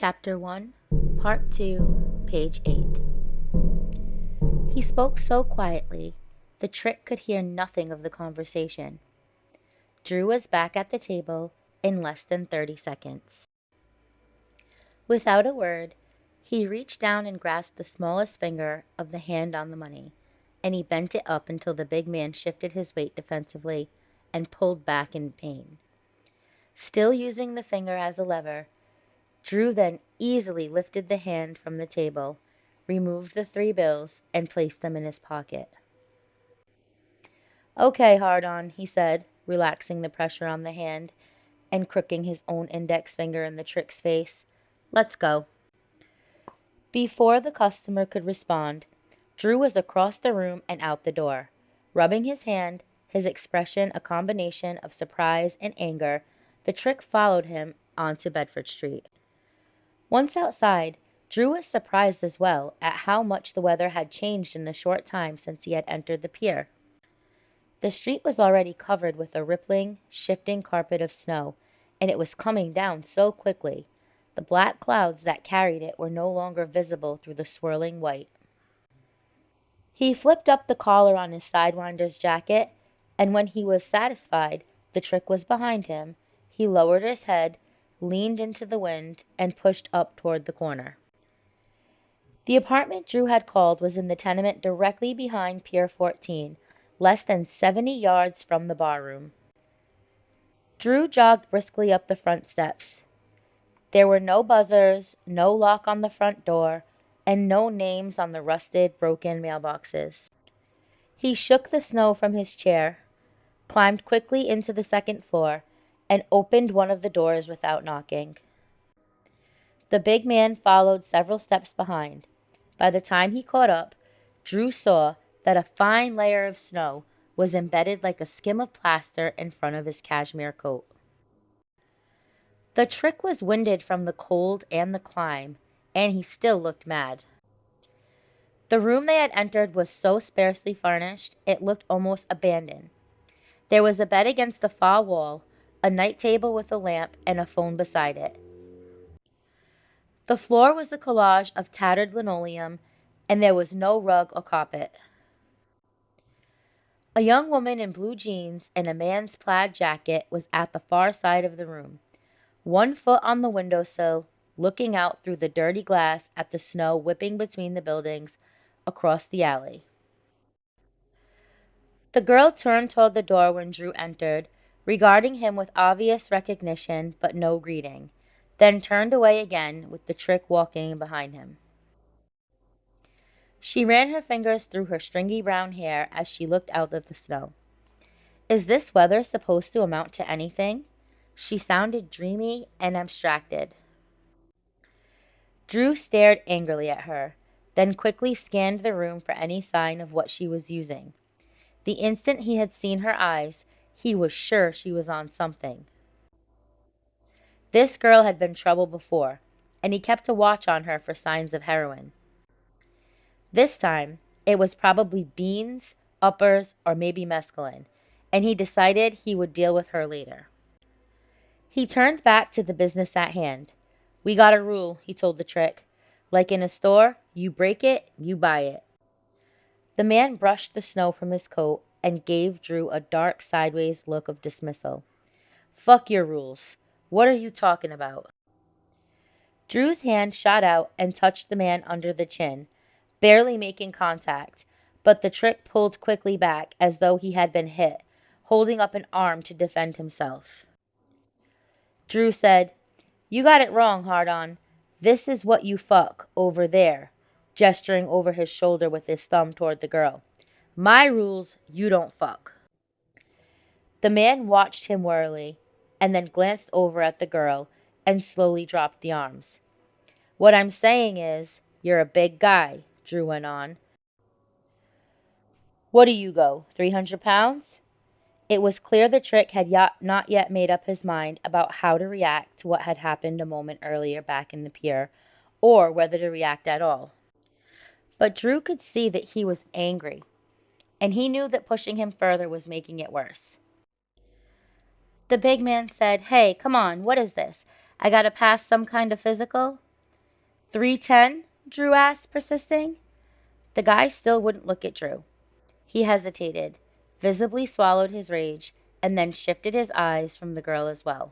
Chapter 1, Part 2, page 8. He spoke so quietly, the trick could hear nothing of the conversation. Drew was back at the table in less than 30 seconds. Without a word, he reached down and grasped the smallest finger of the hand on the money, and he bent it up until the big man shifted his weight defensively and pulled back in pain. Still using the finger as a lever, Drew then easily lifted the hand from the table, removed the 3 bills, and placed them in his pocket. "Okay, Hard-On," he said, relaxing the pressure on the hand and crooking his own index finger in the trick's face. "Let's go." Before the customer could respond, Drew was across the room and out the door. Rubbing his hand, his expression a combination of surprise and anger, the trick followed him onto Bedford Street. Once outside, Drew was surprised as well at how much the weather had changed in the short time since he had entered the pier. The street was already covered with a rippling, shifting carpet of snow, and it was coming down so quickly. The black clouds that carried it were no longer visible through the swirling white. He flipped up the collar on his sidewinder's jacket, and when he was satisfied the trick was behind him, he lowered his head, leaned into the wind, and pushed up toward the corner. The apartment Drew had called was in the tenement directly behind Pier 14, less than 70 yards from the barroom. Drew jogged briskly up the front steps. There were no buzzers, no lock on the front door, and no names on the rusted, broken mailboxes. He shook the snow from his chair, climbed quickly into the second floor, and opened one of the doors without knocking. The big man followed several steps behind. By the time he caught up, Drew saw that a fine layer of snow was embedded like a skim of plaster in front of his cashmere coat. The trick was winded from the cold and the climb, and he still looked mad. The room they had entered was so sparsely furnished it looked almost abandoned. There was a bed against the far wall, a night table with a lamp, and a phone beside it. The floor was a collage of tattered linoleum, and there was no rug or carpet. A young woman in blue jeans and a man's plaid jacket was at the far side of the room, one foot on the windowsill, looking out through the dirty glass at the snow whipping between the buildings across the alley. The girl turned toward the door when Drew entered, regarding him with obvious recognition but no greeting, then turned away again with the trick walking behind him. She ran her fingers through her stringy brown hair as she looked out at the snow. "Is this weather supposed to amount to anything?" She sounded dreamy and abstracted. Drew stared angrily at her, then quickly scanned the room for any sign of what she was using. The instant he had seen her eyes, he was sure she was on something. This girl had been trouble before, and he kept a watch on her for signs of heroin. This time, it was probably beans, uppers, or maybe mescaline, and he decided he would deal with her later. He turned back to the business at hand. "We got a rule," he told the trick. "Like in a store, you break it, you buy it." The man brushed the snow from his coat and gave Drew a dark sideways look of dismissal. "Fuck your rules. What are you talking about?" Drew's hand shot out and touched the man under the chin, barely making contact, but the trick pulled quickly back as though he had been hit, holding up an arm to defend himself. Drew said, "You got it wrong, Hard-On. This is what you fuck, over there," gesturing over his shoulder with his thumb toward the girl. "My rules, you don't fuck." The man watched him warily, and then glanced over at the girl, and slowly dropped the arms. "What I'm saying is, you're a big guy," Drew went on. "What do you go, 300 pounds? It was clear the trick had not yet made up his mind about how to react to what had happened a moment earlier back in the pier, or whether to react at all. But Drew could see that he was angry, and he knew that pushing him further was making it worse. The big man said, "Hey, come on, what is this? I gotta pass some kind of physical?" 310? Drew asked, persisting. The guy still wouldn't look at Drew. He hesitated, visibly swallowed his rage, and then shifted his eyes from the girl as well.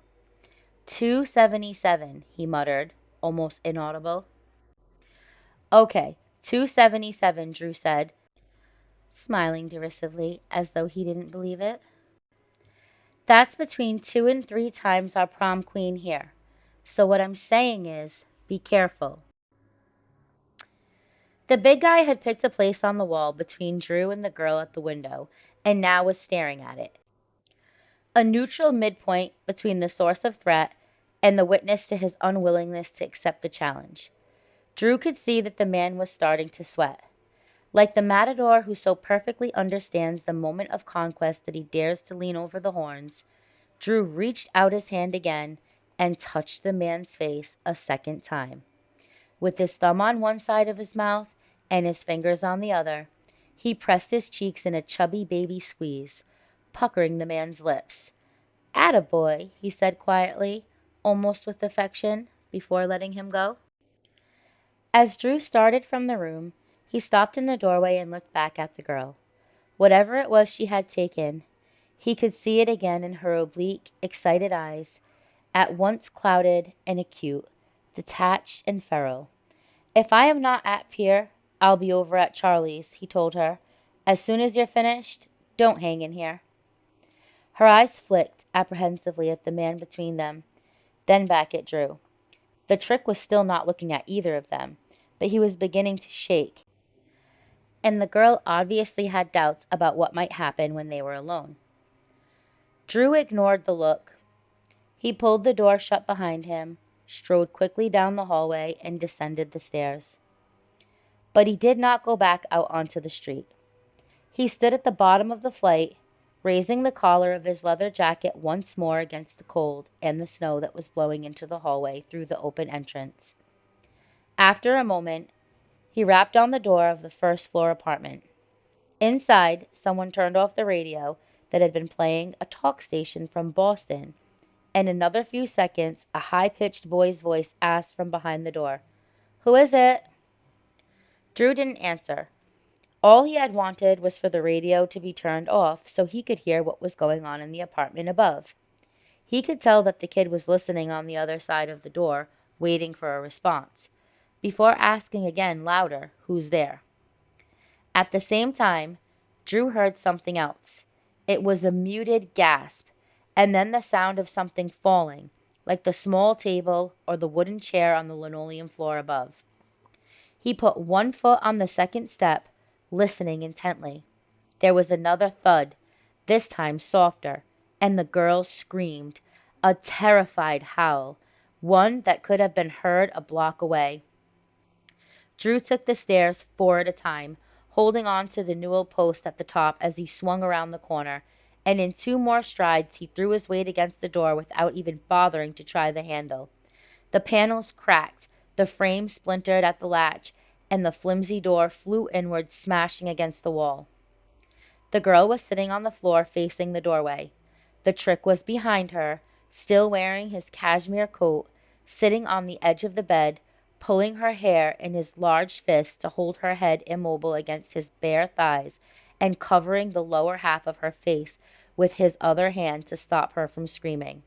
277, he muttered, almost inaudible. Okay, 277, Drew said, smiling derisively as though he didn't believe it. That's between 2 and 3 times our prom queen here. So what I'm saying is, be careful. The big guy had picked a place on the wall between Drew and the girl at the window, and now was staring at it. A neutral midpoint between the source of threat and the witness to his unwillingness to accept the challenge. Drew could see that the man was starting to sweat. Like the matador who so perfectly understands the moment of conquest that he dares to lean over the horns, Drew reached out his hand again and touched the man's face a second time. With his thumb on one side of his mouth and his fingers on the other, he pressed his cheeks in a chubby baby squeeze, puckering the man's lips. "Attaboy," he said quietly, almost with affection, before letting him go. As Drew started from the room, he stopped in the doorway and looked back at the girl. Whatever it was she had taken, he could see it again in her oblique, excited eyes, at once clouded and acute, detached and feral. "If I am not at Pier, I'll be over at Charlie's," he told her. "As soon as you're finished, don't hang in here." Her eyes flicked apprehensively at the man between them, then back at Drew. The trick was still not looking at either of them, but he was beginning to shake, and the girl obviously had doubts about what might happen when they were alone. Drew ignored the look. He pulled the door shut behind him, strode quickly down the hallway, and descended the stairs. But he did not go back out onto the street. He stood at the bottom of the flight, raising the collar of his leather jacket once more against the cold and the snow that was blowing into the hallway through the open entrance. After a moment, he rapped on the door of the first-floor apartment. Inside, someone turned off the radio that had been playing a talk station from Boston, and in another few seconds a high-pitched boy's voice asked from behind the door, "Who is it?" Drew didn't answer. All he had wanted was for the radio to be turned off so he could hear what was going on in the apartment above. He could tell that the kid was listening on the other side of the door, waiting for a response, before asking again louder, "Who's there?" At the same time, Drew heard something else. It was a muted gasp, and then the sound of something falling, like the small table or the wooden chair on the linoleum floor above. He put one foot on the second step, listening intently. There was another thud, this time softer, and the girl screamed, a terrified howl, one that could have been heard a block away. Drew took the stairs 4 at a time, holding on to the newel post at the top as he swung around the corner, and in 2 more strides he threw his weight against the door without even bothering to try the handle. The panels cracked, the frame splintered at the latch, and the flimsy door flew inward, smashing against the wall. The girl was sitting on the floor facing the doorway. The trick was behind her, still wearing his cashmere coat, sitting on the edge of the bed, pulling her hair in his large fist to hold her head immobile against his bare thighs, and covering the lower half of her face with his other hand to stop her from screaming.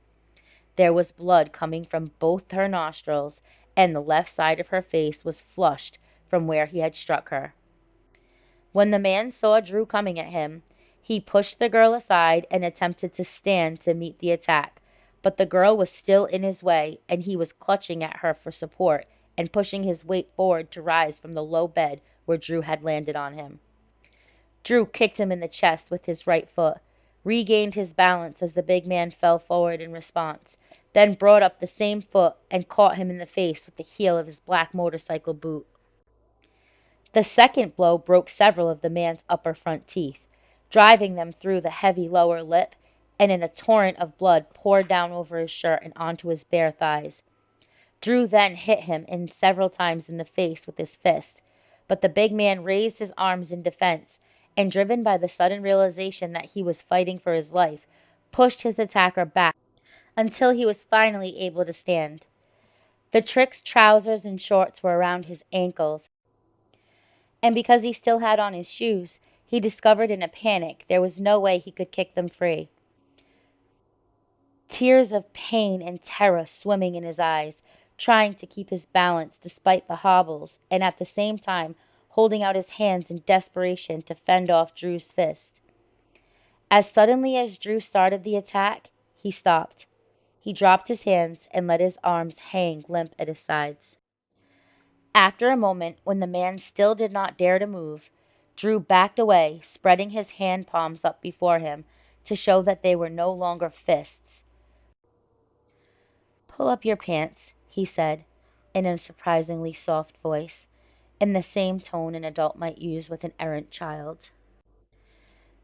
There was blood coming from both her nostrils, and the left side of her face was flushed from where he had struck her. When the man saw Drew coming at him, he pushed the girl aside and attempted to stand to meet the attack, but the girl was still in his way, and he was clutching at her for support and pushing his weight forward to rise from the low bed where Drew had landed on him. Drew kicked him in the chest with his right foot, regained his balance as the big man fell forward in response, then brought up the same foot and caught him in the face with the heel of his black motorcycle boot. The second blow broke several of the man's upper front teeth, driving them through the heavy lower lip, and a torrent of blood poured down over his shirt and onto his bare thighs. Drew then hit him several times in the face with his fist, but the big man raised his arms in defense, and driven by the sudden realization that he was fighting for his life, pushed his attacker back until he was finally able to stand. The trick's trousers and shorts were around his ankles, and because he still had on his shoes, he discovered in a panic there was no way he could kick them free. Tears of pain and terror swimming in his eyes, trying to keep his balance despite the hobbles, and at the same time holding out his hands in desperation to fend off Drew's fist. As suddenly as Drew started the attack, he stopped. He dropped his hands and let his arms hang limp at his sides. After a moment, when the man still did not dare to move, Drew backed away, spreading his hand palms up before him to show that they were no longer fists. "Pull up your pants," he said, in a surprisingly soft voice, in the same tone an adult might use with an errant child.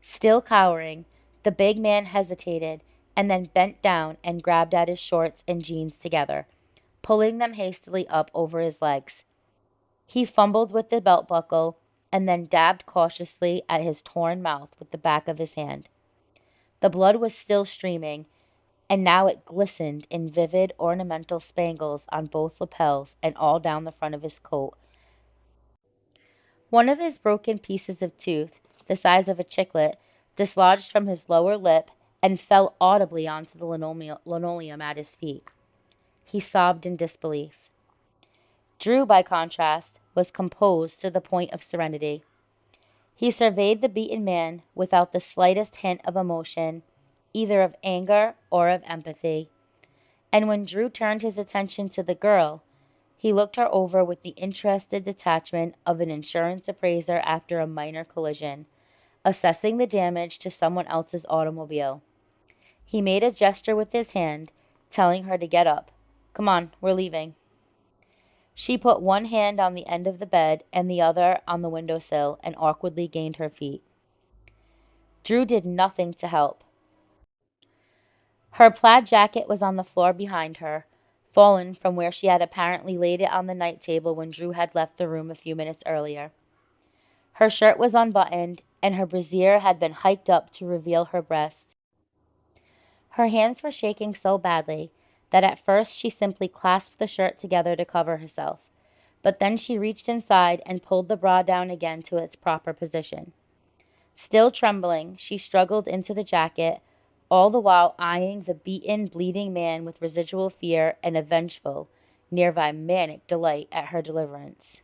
Still cowering, the big man hesitated and then bent down and grabbed at his shorts and jeans together, pulling them hastily up over his legs. He fumbled with the belt buckle and then dabbed cautiously at his torn mouth with the back of his hand. The blood was still streaming, and now it glistened in vivid ornamental spangles on both lapels and all down the front of his coat. One of his broken pieces of tooth, the size of a chiclet, dislodged from his lower lip and fell audibly onto the linoleum at his feet. He sobbed in disbelief. Drew, by contrast, was composed to the point of serenity. He surveyed the beaten man without the slightest hint of emotion, either of anger or of empathy, and when Drew turned his attention to the girl, he looked her over with the interested detachment of an insurance appraiser after a minor collision, assessing the damage to someone else's automobile. He made a gesture with his hand, telling her to get up. "Come on, we're leaving." She put one hand on the end of the bed and the other on the windowsill and awkwardly gained her feet. Drew did nothing to help. Her plaid jacket was on the floor behind her, fallen from where she had apparently laid it on the night table when Drew had left the room a few minutes earlier. Her shirt was unbuttoned, and her brassiere had been hiked up to reveal her breasts. Her hands were shaking so badly that at first she simply clasped the shirt together to cover herself, but then she reached inside and pulled the bra down again to its proper position. Still trembling, she struggled into the jacket, all the while eyeing the beaten, bleeding man with residual fear and a vengeful, nearby manic delight at her deliverance.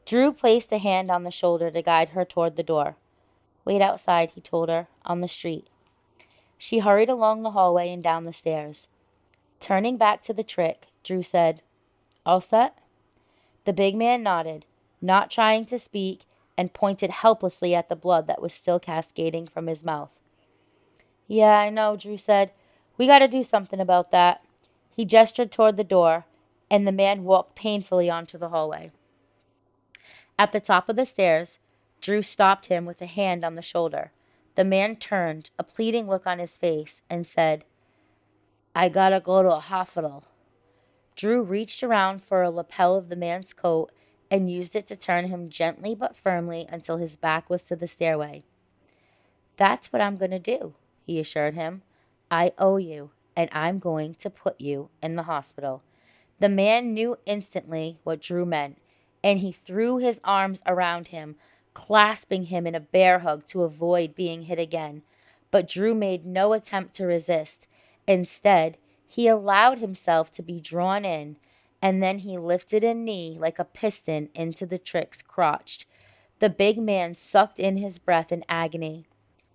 Drew placed a hand on the shoulder to guide her toward the door. "Wait outside," he told her, "on the street." She hurried along the hallway and down the stairs. Turning back to the trick, Drew said, "All set?" The big man nodded, not trying to speak, and pointed helplessly at the blood that was still cascading from his mouth. "Yeah, I know," Drew said. "We gotta do something about that." He gestured toward the door, and the man walked painfully onto the hallway. At the top of the stairs, Drew stopped him with a hand on the shoulder. The man turned, a pleading look on his face, and said, "I gotta go to a hospital." Drew reached around for a lapel of the man's coat and used it to turn him gently but firmly until his back was to the stairway. "That's what I'm going to do," he assured him. "I owe you, and I'm going to put you in the hospital." The man knew instantly what Drew meant, and he threw his arms around him, clasping him in a bear hug to avoid being hit again. But Drew made no attempt to resist. Instead, he allowed himself to be drawn in, and then he lifted a knee like a piston into the trick's crotch. The big man sucked in his breath in agony.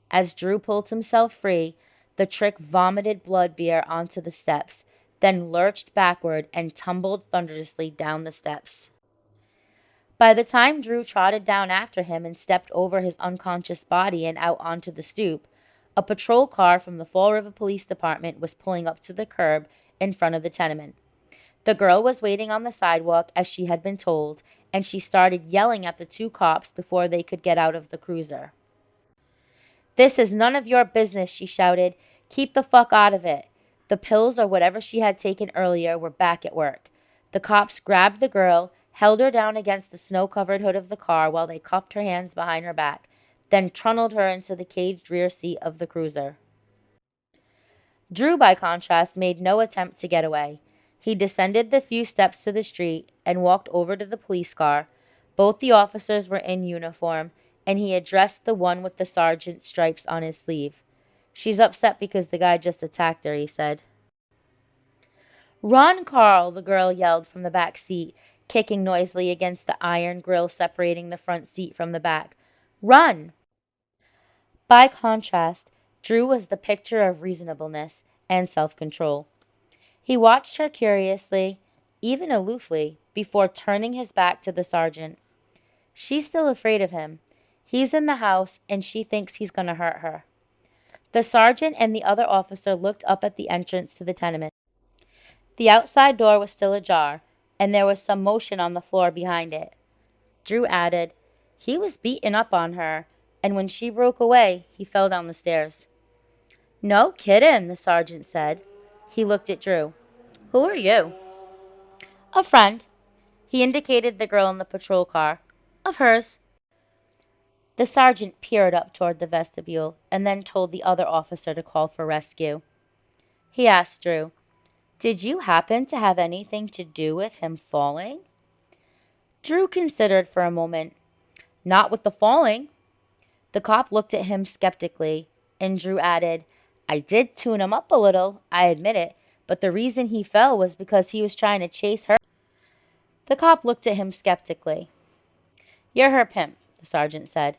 As Drew pulled himself free, the trick vomited blood beer onto the steps, then lurched backward and tumbled thunderously down the steps. By the time Drew trotted down after him and stepped over his unconscious body and out onto the stoop, a patrol car from the Fall River Police Department was pulling up to the curb in front of the tenement. The girl was waiting on the sidewalk as she had been told, and she started yelling at the two cops before they could get out of the cruiser. "This is none of your business," she shouted. "Keep the fuck out of it." The pills or whatever she had taken earlier were back at work. The cops grabbed the girl, held her down against the snow-covered hood of the car while they cuffed her hands behind her back, then trundled her into the caged rear seat of the cruiser. Drew, by contrast, made no attempt to get away. He descended the few steps to the street and walked over to the police car. Both the officers were in uniform, and he addressed the one with the sergeant's stripes on his sleeve. "She's upset because the guy just attacked her," he said. "Run, Carl!" the girl yelled from the back seat, kicking noisily against the iron grill separating the front seat from the back. "Run!" By contrast, Drew was the picture of reasonableness and self-control. He watched her curiously, even aloofly, before turning his back to the sergeant. "She's still afraid of him. He's in the house, and she thinks he's going to hurt her." The sergeant and the other officer looked up at the entrance to the tenement. The outside door was still ajar, and there was some motion on the floor behind it. Drew added, "He was beating up on her, and when she broke away, he fell down the stairs." "No kiddin'," the sergeant said. He looked at Drew. "Who are you?" "A friend." He indicated the girl in the patrol car. "Of hers." The sergeant peered up toward the vestibule, and then told the other officer to call for rescue. He asked Drew, "Did you happen to have anything to do with him falling?" Drew considered for a moment. "Not with the falling." The cop looked at him skeptically, and Drew added, "I did tune him up a little, I admit it, but the reason he fell was because he was trying to chase her." The cop looked at him skeptically. "You're her pimp," the sergeant said.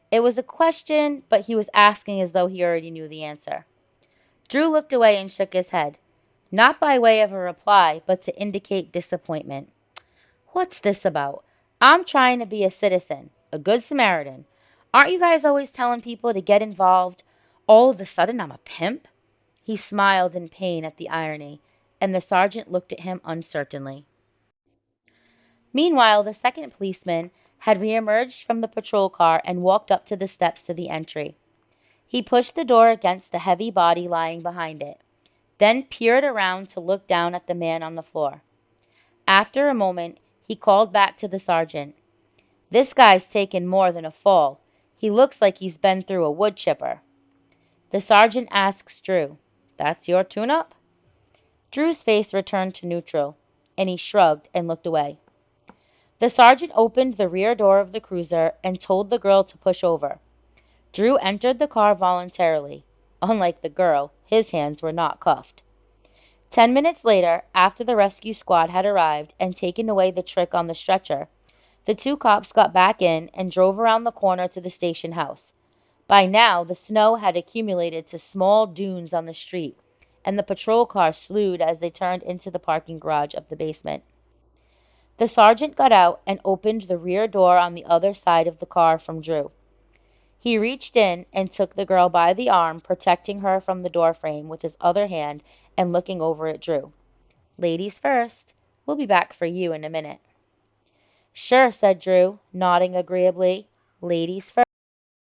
It was a question, but he was asking as though he already knew the answer. Drew looked away and shook his head, not by way of a reply, but to indicate disappointment. "What's this about? I'm trying to be a citizen, a good Samaritan. Aren't you guys always telling people to get involved? All of a sudden I'm a pimp?" He smiled in pain at the irony, and the sergeant looked at him uncertainly. Meanwhile, the second policeman had reemerged from the patrol car and walked up to the steps to the entry. He pushed the door against the heavy body lying behind it, then peered around to look down at the man on the floor. After a moment, he called back to the sergeant. "This guy's taken more than a fall. He looks like he's been through a wood chipper." The sergeant asks Drew, "That's your tune-up?" Drew's face returned to neutral, and he shrugged and looked away. The sergeant opened the rear door of the cruiser and told the girl to push over. Drew entered the car voluntarily. Unlike the girl, his hands were not cuffed. 10 minutes later, after the rescue squad had arrived and taken away the trick on the stretcher, the two cops got back in and drove around the corner to the station house. By now, the snow had accumulated to small dunes on the street, and the patrol car slewed as they turned into the parking garage of the basement. The sergeant got out and opened the rear door on the other side of the car from Drew. He reached in and took the girl by the arm, protecting her from the doorframe with his other hand and looking over at Drew. "Ladies first. We'll be back for you in a minute." "Sure," said Drew, nodding agreeably. "Ladies first."